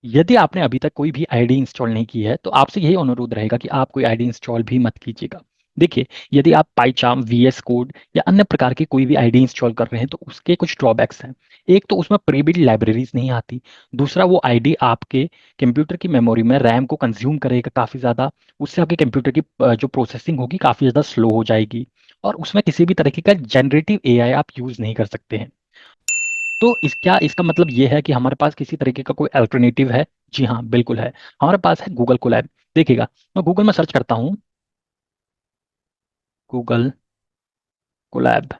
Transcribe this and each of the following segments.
यदि आपने अभी तक कोई भी आईडी इंस्टॉल नहीं की है तो आपसे यही अनुरोध रहेगा कि आप कोई आईडी इंस्टॉल भी मत कीजिएगा। देखिए, यदि आप पाईचार्म, वीएस कोड या अन्य प्रकार की कोई भी आईडी इंस्टॉल कर रहे हैं तो उसके कुछ ड्रॉबैक्स हैं। एक तो उसमें प्री बिल्ट लाइब्रेरीज नहीं आती। दूसरा, वो आईडी आपके कंप्यूटर की मेमोरी में रैम को कंज्यूम करेगा काफ़ी ज़्यादा। उससे आपके कंप्यूटर की जो प्रोसेसिंग होगी काफ़ी ज़्यादा स्लो हो जाएगी। और उसमें किसी भी तरीके का जनरेटिव एआई आप यूज़ नहीं कर सकते हैं। तो इसका मतलब ये है कि हमारे पास किसी तरीके का कोई अल्टरनेटिव है? जी हाँ, बिल्कुल है। हमारे पास है गूगल कोलैब। देखिएगा, मैं गूगल में सर्च करता हूँ, गूगल कोलैब।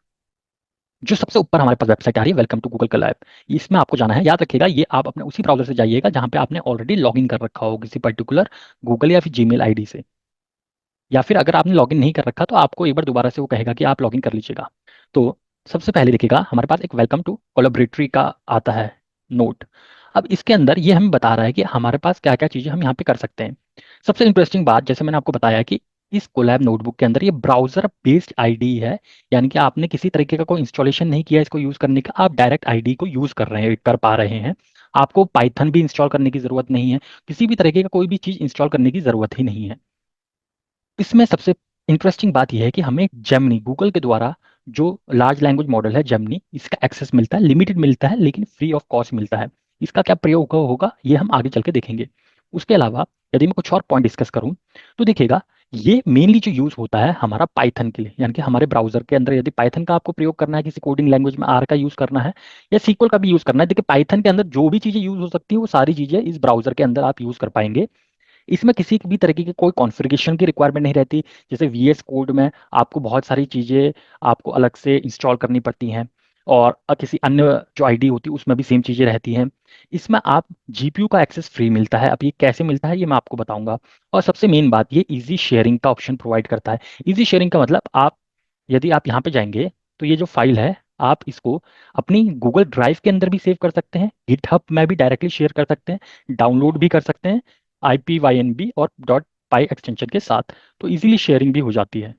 जो सबसे ऊपर हमारे पास वेबसाइट आ रही है, वेलकम टू गूगल कोलैब। इसमें आपको जाना है। याद रखिएगा, ये आप अपने उसी ब्राउजर से जाइएगा जहाँ पे आपने ऑलरेडी लॉगिन कर रखा हो किसी पर्टिकुलर गूगल या फिर जीमेल आईडी से। या फिर अगर आपने लॉगिन नहीं कर रखा तो आपको एक बार दोबारा से वो कहेगा कि आप लॉगिन कर लीजिएगा। तो सबसे पहले देखिएगा, हमारे पास एक वेलकम टू कोलैबोरेटरी का आता है नोट। अब इसके अंदर ये हमें बता रहा है कि हमारे पास क्या क्या चीज़ें हम यहाँ पे कर सकते हैं। सबसे इंटरेस्टिंग बात, जैसे मैंने आपको बताया कि इस कोलैब नोटबुक के अंदर ये ब्राउजर बेस्ड आईडी है। यानी कि आपने किसी तरीके का कोई इंस्टॉलेशन नहीं किया इसको यूज़ करने का, आप डायरेक्ट आईडी को यूज़ कर पा रहे हैं। आपको पाइथन भी इंस्टॉल करने की ज़रूरत नहीं है। किसी भी तरीके का कोई भी चीज़ इंस्टॉल करने की ज़रूरत ही नहीं है। इसमें सबसे इंटरेस्टिंग बात यह है कि हमें जेमिनी, गूगल के द्वारा जो लार्ज लैंग्वेज मॉडल है जेमिनी, इसका एक्सेस मिलता है। लिमिटेड मिलता है लेकिन फ्री ऑफ कॉस्ट मिलता है। इसका क्या प्रयोग होगा ये हम आगे चल के देखेंगे। उसके अलावा यदि मैं कुछ और पॉइंट डिस्कस करूं तो देखिएगा, ये मेनली जो यूज होता है हमारा पाइथन के लिए। यानी कि हमारे ब्राउजर के अंदर यदि पाइथन का आपको प्रयोग करना है, किसी कोडिंग लैंग्वेज में आर का यूज करना है या सीक्वल का भी यूज करना है, देखिए पाइथन के अंदर जो भी चीजें यूज हो सकती है वो सारी चीजें इस ब्राउजर के अंदर आप यूज कर पाएंगे। इसमें किसी भी तरीके की कोई कॉन्फ़िगरेशन की रिक्वायरमेंट नहीं रहती। जैसे वीएस कोड में आपको बहुत सारी चीज़ें आपको अलग से इंस्टॉल करनी पड़ती हैं। और किसी अन्य जो आईडी होती है उसमें भी सेम चीज़ें रहती हैं। इसमें आप जीपीयू का एक्सेस फ्री मिलता है। अब ये कैसे मिलता है ये मैं आपको बताऊंगा। और सबसे मेन बात, ये इजी शेयरिंग का ऑप्शन प्रोवाइड करता है। इजी शेयरिंग का मतलब, आप यदि आप यहाँ पे जाएंगे तो ये जो फाइल है आप इसको अपनी गूगल ड्राइव के अंदर भी सेव कर सकते हैं, गिटहब में भी डायरेक्टली शेयर कर सकते हैं, डाउनलोड भी कर सकते हैं IPYNB और डॉट पाई एक्सटेंशन के साथ। तो इजीली शेयरिंग भी हो जाती है।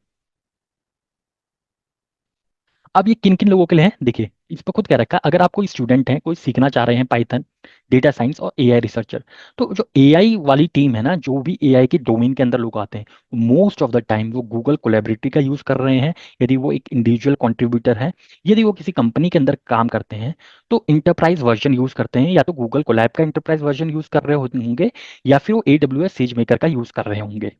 अब ये किन किन लोगों के लिए है देखिए, इस पर खुद कह रखा है। अगर आप कोई स्टूडेंट हैं, कोई सीखना चाह रहे हैं पाइथन, डेटा साइंस और एआई रिसर्चर, तो जो एआई वाली टीम है ना, जो भी एआई के डोमेन के अंदर लोग आते हैं, मोस्ट ऑफ द टाइम वो गूगल कोलैबोरेटरी का यूज कर रहे हैं। यदि वो एक इंडिविजुअल कंट्रीब्यूटर है, यदि वो किसी कंपनी के अंदर काम करते हैं तो इंटरप्राइज वर्जन यूज करते हैं। या तो गूगल कोलैब का इंटरप्राइज वर्जन यूज कर रहे होंगे या फिर वो AWS सेज मेकर का यूज कर रहे होंगे।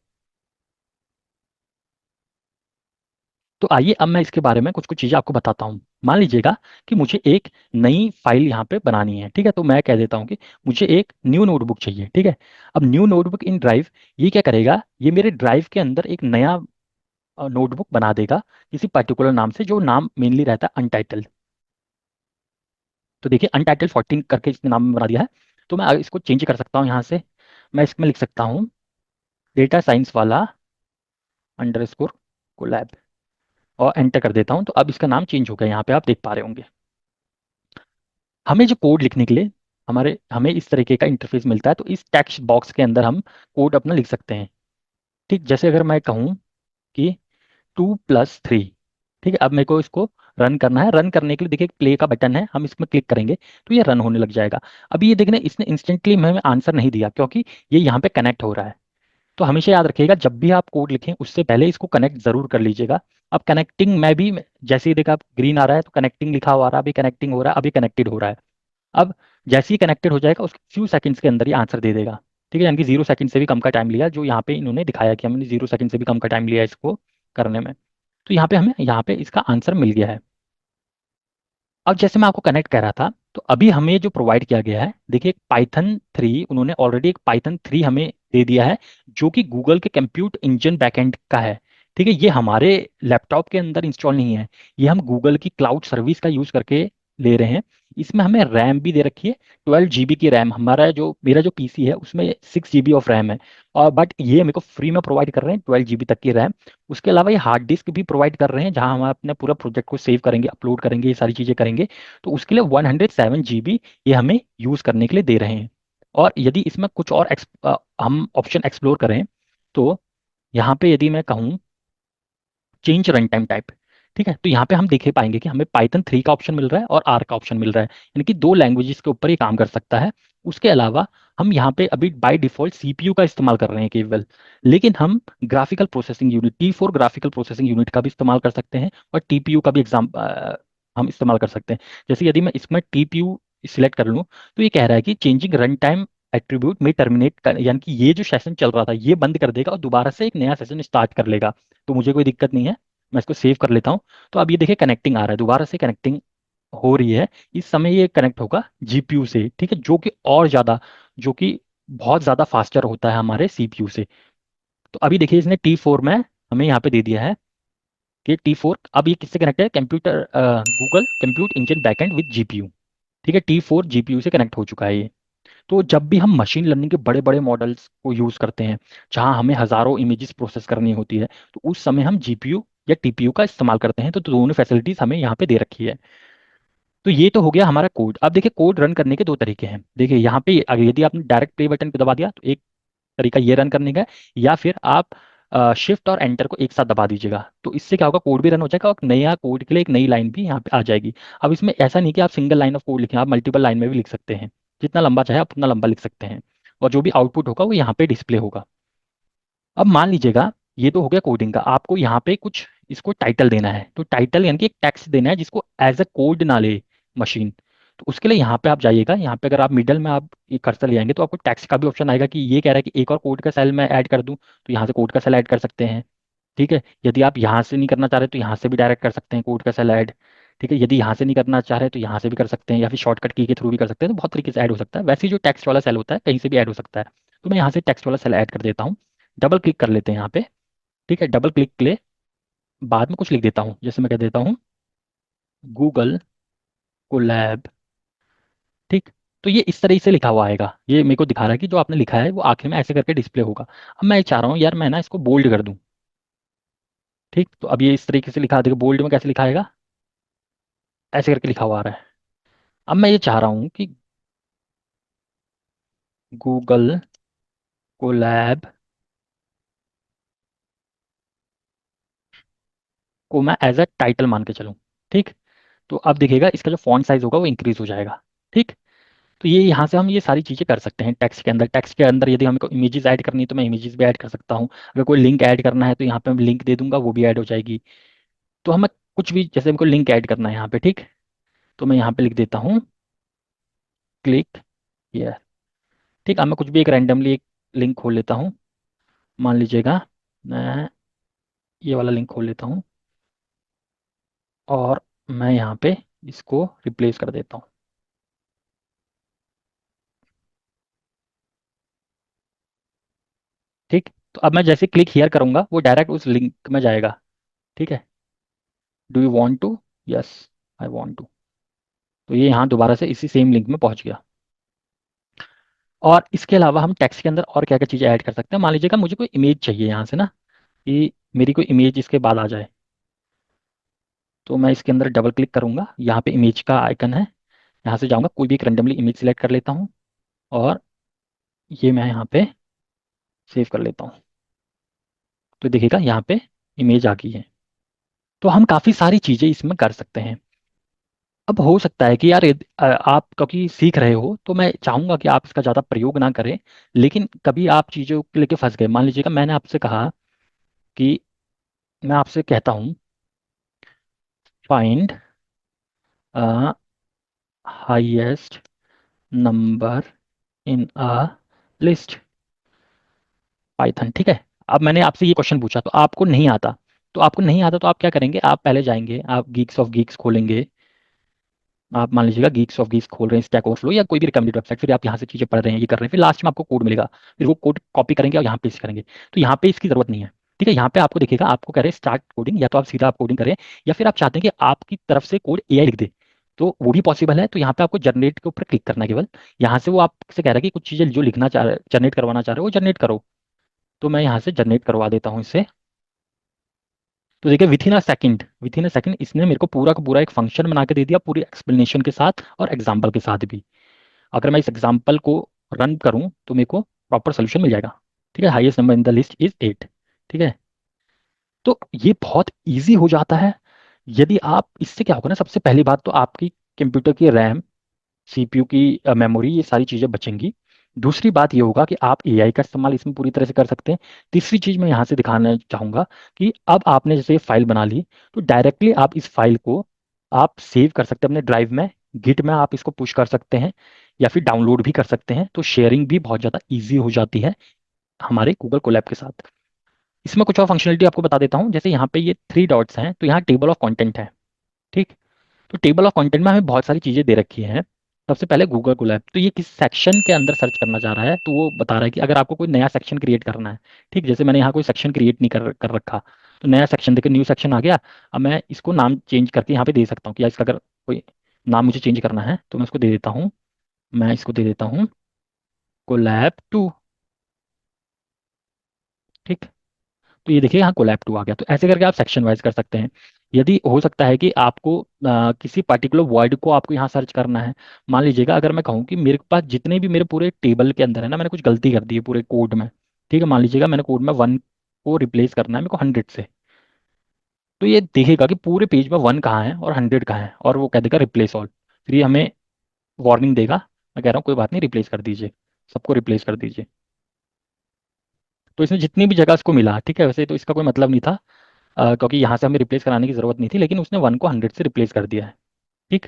तो आइए अब मैं इसके बारे में कुछ कुछ चीज़ें आपको बताता हूँ। मान लीजिएगा कि मुझे एक नई फाइल यहाँ पे बनानी है, ठीक है। तो मैं कह देता हूँ कि मुझे एक न्यू नोटबुक चाहिए, ठीक है। अब न्यू नोटबुक इन ड्राइव, ये क्या करेगा, ये मेरे ड्राइव के अंदर एक नया नोटबुक बना देगा किसी पर्टिकुलर नाम से, जो नाम मेनली रहता है अनटाइटल्ड। तो देखिए, अनटाइटल्ड 14 करके इसने नाम बना दिया है। तो मैं इसको चेंज कर सकता हूँ यहाँ से। मैं इसमें लिख सकता हूँ डेटा साइंस वाला अंडरस्कोर कोलैब और एंटर कर देता हूँ। तो अब इसका नाम चेंज हो गया, यहाँ पे आप देख पा रहे होंगे। हमें जो कोड लिखने के लिए हमें इस तरीके का इंटरफेस मिलता है। तो इस टेक्स्ट बॉक्स के अंदर हम कोड अपना लिख सकते हैं। ठीक, जैसे अगर मैं कहूँ कि 2+3, ठीक है। अब मेरे को इसको रन करना है। रन करने के लिए देखिए प्ले का बटन है, हम इसमें क्लिक करेंगे तो ये रन होने लग जाएगा। अभी ये देखना, इसने इंस्टेंटली हमें आंसर नहीं दिया क्योंकि ये यहाँ पे कनेक्ट हो रहा है। तो हमेशा याद रखिएगा, जब भी आप कोड लिखें उससे पहले इसको कनेक्ट जरूर कर लीजिएगा। अब कनेक्टिंग में भी, जैसे ही देखा आप ग्रीन आ रहा है तो कनेक्टिंग लिखा हुआ आ रहा है, अभी कनेक्टिंग हो रहा है, अभी कनेक्टेड हो रहा है। अब जैसे ही कनेक्टेड हो जाएगा उसके फ्यू सेकंड्स के अंदर ही आंसर दे देगा। ठीक है, यानी कि 0 सेकंड से भी कम का टाइम लिया, जो यहाँ पे इन्होंने दिखाया कि हमने 0 सेकंड से भी कम का टाइम लिया इसको करने में। तो यहाँ पे हमें यहाँ पे इसका आंसर मिल गया है। अब जैसे मैं आपको कनेक्ट कर रहा था, तो अभी हमें जो प्रोवाइड किया गया है, देखिए पाइथन 3, उन्होंने ऑलरेडी एक पाइथन 3 हमें दे दिया है, जो कि गूगल के कंप्यूट इंजन बैकएंड का है। ठीक है, ये हमारे लैपटॉप के अंदर इंस्टॉल नहीं है। ये हम गूगल की क्लाउड सर्विस का यूज करके ले रहे हैं। इसमें हमें रैम भी दे रखी है, 12 GB की रैम। मेरा जो पीसी है उसमें 6 GB ऑफ रैम है। और बट ये मेरे को फ्री में प्रोवाइड कर रहे हैं 12 GB तक की रैम। उसके अलावा ये हार्ड डिस्क भी प्रोवाइड कर रहे हैं, जहां हम अपने पूरा प्रोजेक्ट को सेव करेंगे, अपलोड करेंगे, ये सारी चीज़ें करेंगे। तो उसके लिए 107 GB ये हमें यूज़ करने के लिए दे रहे हैं। और यदि इसमें कुछ और हम ऑप्शन एक्सप्लोर करें तो यहाँ पे यदि मैं कहूँ चेंज रन टाइम टाइप, ठीक है, तो यहाँ पे हम देखे पाएंगे कि हमें पाइथन 3 का ऑप्शन मिल रहा है और आर का ऑप्शन मिल रहा है, यानी कि दो लैंग्वेजेस के ऊपर ये काम कर सकता है। उसके अलावा हम यहाँ पे अभी बाय डिफॉल्ट सीपीयू का इस्तेमाल कर रहे हैं केवल, लेकिन हम graphical processing unit T4 graphical processing unit का भी इस्तेमाल कर सकते हैं, और टीपीयू का भी हम इस्तेमाल कर सकते हैं। जैसे यदि मैं इसमें टीपीयू सिलेक्ट कर लूँ, तो ये कह रहा है कि चेंजिंग रन टाइम एट्रीब्यूट में टर्मिनेट कर, यानी कि ये जो सेशन चल रहा था ये बंद कर देगा और दोबारा से एक नया सेशन स्टार्ट कर लेगा। तो मुझे कोई दिक्कत नहीं है, मैं इसको सेव कर लेता हूँ। तो अब ये देखिए कनेक्टिंग आ रहा है, दोबारा से कनेक्टिंग हो रही है। इस समय ये कनेक्ट होगा जीपीयू से, ठीक है, जो कि और ज़्यादा, जो कि बहुत ज़्यादा फास्टर होता है हमारे सीपीयू से। तो अभी देखिए इसने T4 में हमें यहाँ पे दे दिया है कि T4 अब ये किससे कनेक्ट है, computer Google compute engine backend with GPU. ठीक है, T4 जीपीयू से कनेक्ट हो चुका है ये। तो जब भी हम मशीन लर्निंग के बड़े बड़े मॉडल्स को यूज़ करते हैं, जहां हमें हज़ारों इमेजेस प्रोसेस करनी होती है, तो उस समय हम जीपीयू या टीपीयू का इस्तेमाल करते हैं। तो दोनों फैसिलिटीज़ हमें यहाँ पे दे रखी है। तो ये तो हो गया हमारा कोड। अब देखिए कोड रन करने के दो तरीके हैं। देखिए यहाँ पे अगर यदि आपने डायरेक्ट प्ले बटन को दबा दिया तो एक तरीका ये रन करने का है, या फिर आप शिफ्ट और एंटर को एक साथ दबा दीजिएगा। तो इससे क्या होगा, कोड भी रन हो जाएगा और नया कोड के लिए एक नई लाइन भी यहाँ पे आ जाएगी। अब इसमें ऐसा नहीं कि आप सिंगल लाइन ऑफ कोड लिखें, आप मल्टीपल लाइन में भी लिख सकते हैं। जितना लंबा चाहे आप उतना लंबा लिख सकते हैं, और जो भी आउटपुट होगा वो यहाँ पे डिस्प्ले होगा। अब मान लीजिएगा ये तो हो गया कोडिंग का, आपको यहाँ पे कुछ इसको टाइटल देना है। तो टाइटल यानी कि एक टेक्स्ट देना है जिसको एज अ कोड ना ले मशीन। तो उसके लिए यहाँ पे आप जाइएगा, यहाँ पे अगर आप मिडल में आप ये कर्सर ले आएंगे तो आपको टेक्स्ट का भी ऑप्शन आएगा कि ये कह रहा है कि एक और कोड का सेल में ऐड कर दूं, तो यहाँ से कोड का सेल ऐड कर सकते हैं। ठीक है, यदि आप यहाँ से नहीं करना चाह रहे तो यहाँ से भी डायरेक्ट कर सकते हैं कोड का सेल ऐड। ठीक है, यदि यहाँ से नहीं करना चाह रहे तो यहाँ से भी कर सकते हैं, या फिर शॉर्टकट की के थ्रू भी कर सकते हैं। तो बहुत तरीके से ऐड हो सकता है। वैसे ही जो टेक्स्ट वाला सेल होता है कहीं से भी ऐड हो सकता है। तो मैं यहाँ से टेक्स्ट वाला सेल ऐड कर देता हूँ। डबल क्लिक कर लेते हैं यहाँ पे। ठीक है, डबल क्लिक के लिए बाद में कुछ लिख देता हूँ, जैसे मैं कह देता हूँ गूगल कोलैब। ठीक, तो ये इस तरह से लिखा हुआ आएगा। ये मेरे को दिखा रहा है कि जो आपने लिखा है वो आखिर में ऐसे करके डिस्प्ले होगा। अब मैं ये चाह रहा हूँ यार मैं ना इसको बोल्ड कर दूँ। ठीक, तो अब ये इस तरीके से लिखा देगा। बोल्ड में कैसे लिखा आएगा, ऐसे करके लिखा हुआ आ रहा है। अब मैं ये चाह रहा हूँ कि गूगल कोलैब को मैं एज अ टाइटल मान के चलूँ। ठीक, तो अब देखिएगा इसका जो फॉन्ट साइज होगा वो इंक्रीज हो जाएगा। ठीक, तो ये यहाँ से हम ये सारी चीज़ें कर सकते हैं टेक्स्ट के अंदर। टेक्स्ट के अंदर यदि हमको इमेजेस ऐड करनी है तो मैं इमेजेस भी ऐड कर सकता हूँ। अगर कोई लिंक ऐड करना है तो यहाँ पे मैं लिंक दे दूंगा, वो भी ऐड हो जाएगी। तो हमें कुछ भी, जैसे हमको लिंक ऐड करना है यहाँ पे, ठीक, तो मैं यहाँ पे लिख देता हूँ क्लिक हियर। ठीक, अब मैं कुछ भी एक रैंडमली एक लिंक खोल लेता हूँ। मान लीजिएगा मैं ये वाला लिंक खोल लेता हूँ, और मैं यहाँ पे इसको रिप्लेस कर देता हूँ। ठीक, तो अब मैं जैसे क्लिक हियर करूंगा वो डायरेक्ट उस लिंक में जाएगा। ठीक है, do you want to, yes I want to. तो ये यहाँ दोबारा से इसी सेम लिंक में पहुंच गया। और इसके अलावा हम टेक्स्ट के अंदर और क्या क्या चीज़ें ऐड कर सकते हैं। मान लीजिएगा मुझे कोई इमेज चाहिए यहाँ से ना, कि मेरी कोई इमेज इसके बाद आ जाए। तो मैं इसके अंदर डबल क्लिक करूंगा, यहाँ पे इमेज का आइकन है, यहाँ से जाऊंगा, कोई भी एक रेंडमली इमेज सिलेक्ट कर लेता हूँ, और ये मैं यहाँ पे सेव कर लेता हूँ। तो देखिएगा यहाँ पे इमेज आ गई है। तो हम काफ़ी सारी चीज़ें इसमें कर सकते हैं। अब हो सकता है कि यार आप क्योंकि सीख रहे हो तो मैं चाहूंगा कि आप इसका ज़्यादा प्रयोग ना करें। लेकिन कभी आप चीज़ों को लेके फंस गए, मान लीजिएगा मैंने आपसे कहा कि मैं आपसे कहता हूँ find highest number in a list Python. ठीक है, अब मैंने आपसे ये क्वेश्चन पूछा तो आपको नहीं आता। तो आपको नहीं आता तो आप क्या करेंगे, आप पहले जाएंगे, आप गीक्स ऑफ गीक्स खोलेंगे। आप मान लीजिएगा गीक्स ऑफ गीक्स खोल रहे हैं, स्टैक ओवरफ्लो या कोई भी रिकमेंडेड वेबसाइट, फिर आप यहाँ से चीज़ें पढ़ रहे हैं, ये कर रहे हैं, फिर लास्ट में आपको कोड मिलेगा। फिर वो कोड कॉपी करेंगे और यहाँ पेस्ट करेंगे। तो यहाँ पे इसकी जरूरत नहीं है। ठीक है, यहाँ पे आपको देखिएगा आपको कह रहे हैं स्टार्ट कोडिंग, या तो आप सीधा आप कोडिंग करें, या फिर आप चाहते हैं कि आपकी तरफ से कोड एआई लिख दे, तो वो भी पॉसिबल है। तो यहाँ पे आपको जनरेट के ऊपर क्लिक करना है केवल। यहाँ से वो आपसे कह रहा है कि कुछ चीज़ें जो लिखना चाह रहे, जनरेट करवाना चाह रहे हो वो जनरेट करो। तो मैं यहाँ से जनरेट करवा देता हूँ इससे। तो देखिए विथ इन अ सेकंड इसने मेरे को पूरा का पूरा एक फंक्शन बना के दे दिया, पूरी एक्सप्लेनेशन के साथ और एग्जाम्पल के साथ भी। अगर मैं इस एग्जाम्पल को रन करूं तो मेरे को प्रॉपर सोल्यूशन मिल जाएगा। ठीक है, highest number in the list is 8। ठीक है, तो ये बहुत ईजी हो जाता है। यदि आप इससे क्या होगा ना, सबसे पहली बात तो आपकी कंप्यूटर की रैम, सीपीयू की मेमोरी, ये सारी चीज़ें बचेंगी। दूसरी बात ये होगा कि आप एआई का इस्तेमाल इसमें पूरी तरह से कर सकते हैं। तीसरी चीज़ मैं यहाँ से दिखाना चाहूँगा कि अब आपने जैसे ये फाइल बना ली, तो डायरेक्टली आप इस फाइल को आप सेव कर सकते हैं अपने ड्राइव में, गिट में आप इसको पुश कर सकते हैं, या फिर डाउनलोड भी कर सकते हैं। तो शेयरिंग भी बहुत ज़्यादा ईजी हो जाती है हमारे गूगल कोलैब के साथ। इसमें कुछ और फंक्शनलिटी आपको बता देता हूँ। जैसे यहाँ पे ये थ्री डॉट्स हैं, तो यहाँ टेबल ऑफ कंटेंट है। ठीक। तो टेबल ऑफ कंटेंट में हमें बहुत सारी चीजें दे रखी हैं। सबसे पहले गूगल कोलैब, तो ये किस सेक्शन के अंदर सर्च करना चाह रहा है, तो वो बता रहा है कि अगर आपको कोई नया सेक्शन क्रिएट करना है। ठीक, जैसे मैंने यहाँ कोई सेक्शन क्रिएट नहीं कर रखा, तो नया सेक्शन देखिए, न्यू सेक्शन आ गया। अब मैं इसको नाम चेंज करके यहाँ पे दे सकता हूँ कि या इसका अगर कोई नाम मुझे चेंज करना है तो मैं इसको दे देता हूँ। मैं इसको दे देता हूँ कोलैब 2। ठीक। तो ये देखिए यहाँ कोलैब 2 आ गया। तो ऐसे करके आप सेक्शन वाइज कर सकते हैं। यदि हो सकता है कि आपको किसी पर्टिकुलर वर्ड को आपको यहाँ सर्च करना है। मान लीजिएगा अगर मैं कहूँ कि मेरे पास जितने भी मेरे पूरे टेबल के अंदर है ना, मैंने कुछ गलती कर दी है पूरे कोड में। ठीक है, मान लीजिएगा मैंने कोड में 1 को रिप्लेस करना है मेरे को 100 से। तो ये देखेगा कि पूरे पेज में 1 कहाँ है और 100 कहाँ है, और वो कह देगा रिप्लेस ऑल। फिर ये हमें वार्निंग देगा। मैं कह रहा हूँ कोई बात नहीं, रिप्लेस कर दीजिए, सबको रिप्लेस कर दीजिए। तो इसने जितनी भी जगह इसको मिला, ठीक है, वैसे तो इसका कोई मतलब नहीं था, क्योंकि यहाँ से हमें रिप्लेस कराने की जरूरत नहीं थी, लेकिन उसने 1 को 100 से रिप्लेस कर दिया है। ठीक।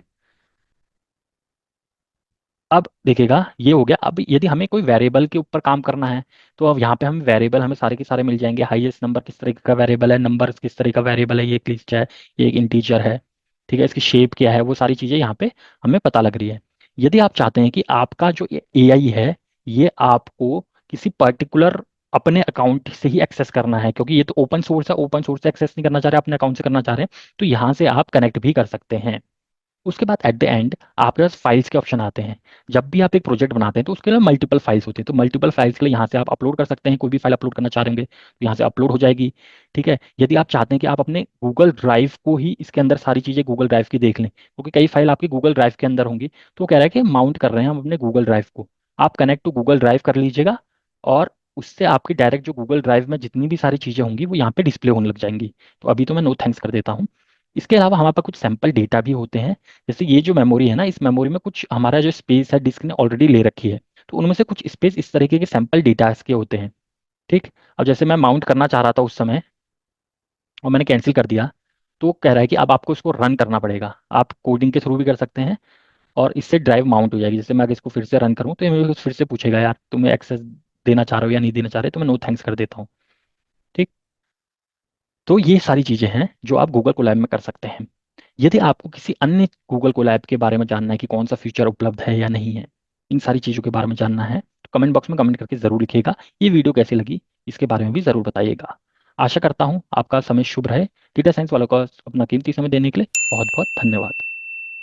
अब देखेगा ये हो गया। अब यदि हमें कोई वेरिएबल के ऊपर काम करना है, तो अब यहाँ पे हमें वेरिएबल हमें सारे के सारे मिल जाएंगे। हाईएस्ट नंबर किस तरह का वेरिएबल है, नंबर किस तरह का वेरिएबल है, ये एक लिस्ट है, ये एक इंटीजर है। ठीक है, इसकी शेप क्या है, वो सारी चीज़ें यहाँ पे हमें पता लग रही है। यदि आप चाहते हैं कि आपका जो एआई है, ये आपको किसी पर्टिकुलर अपने अकाउंट से ही एक्सेस करना है, क्योंकि ये तो ओपन सोर्स है, ओपन सोर्स से एक्सेस नहीं करना चाह रहे, अपने अकाउंट से करना चाह रहे हैं, तो यहाँ से आप कनेक्ट भी कर सकते हैं। उसके बाद एट द एंड आपके पास फाइल्स के ऑप्शन आते हैं। जब भी आप एक प्रोजेक्ट बनाते हैं तो उसके लिए मल्टीपल फाइल्स होती हैं, तो मल्टीपल फाइल्स के लिए यहाँ से आप अपलोड कर सकते हैं। कोई भी फाइल अपलोड करना चाह रहे होंगे तो यहाँ से अपलोड हो जाएगी। ठीक है, यदि आप चाहते हैं कि आप अपने गूगल ड्राइव को ही इसके अंदर सारी चीज़ें गूगल ड्राइव की देख लें, क्योंकि कई फाइल आपकी गूगल ड्राइव के अंदर होंगी, तो वो कह रहा है कि माउंट कर रहे हैं हम अपने गूगल ड्राइव को, आप कनेक्ट टू गूगल ड्राइव कर लीजिएगा, और उससे आपकी डायरेक्ट जो गूगल ड्राइव में जितनी भी सारी चीज़ें होंगी वो यहाँ पे डिस्प्ले होने लग जाएंगी। तो अभी तो मैं नो थैंक्स कर देता हूँ। इसके अलावा हमारे पास कुछ सैंपल डेटा भी होते हैं। जैसे ये जो मेमोरी है ना, इस मेमोरी में कुछ हमारा जो स्पेस है डिस्क ने ऑलरेडी ले रखी है, तो उनमें से कुछ स्पेस इस तरीके के सैंपल डेटा के होते हैं। ठीक। अब जैसे मैं माउंट करना चाह रहा था उस समय, और मैंने कैंसिल कर दिया, तो कह रहा है कि अब आपको इसको रन करना पड़ेगा। आप कोडिंग के थ्रू भी कर सकते हैं, और इससे ड्राइव माउंट हो जाएगी। जैसे मैं अगर इसको फिर से रन करूँ तो ये मेरे को फिर से पूछेगा यार तुम्हें एक्सेस देना चाह रहे हो या नहीं देना चाह रहे, तो मैं नो थैंक्स कर देता हूँ। ठीक। तो ये सारी चीज़ें हैं जो आप गूगल कोलैब में कर सकते हैं। यदि आपको किसी अन्य गूगल कोलैब के बारे में जानना है कि कौन सा फीचर उपलब्ध है या नहीं है, इन सारी चीज़ों के बारे में जानना है, तो कमेंट बॉक्स में कमेंट करके ज़रूर लिखिएगा। ये वीडियो कैसी लगी इसके बारे में भी ज़रूर बताइएगा। आशा करता हूँ आपका समय शुभ रहे। डेटा साइंस वालों का अपना कीमती समय देने के लिए बहुत बहुत धन्यवाद।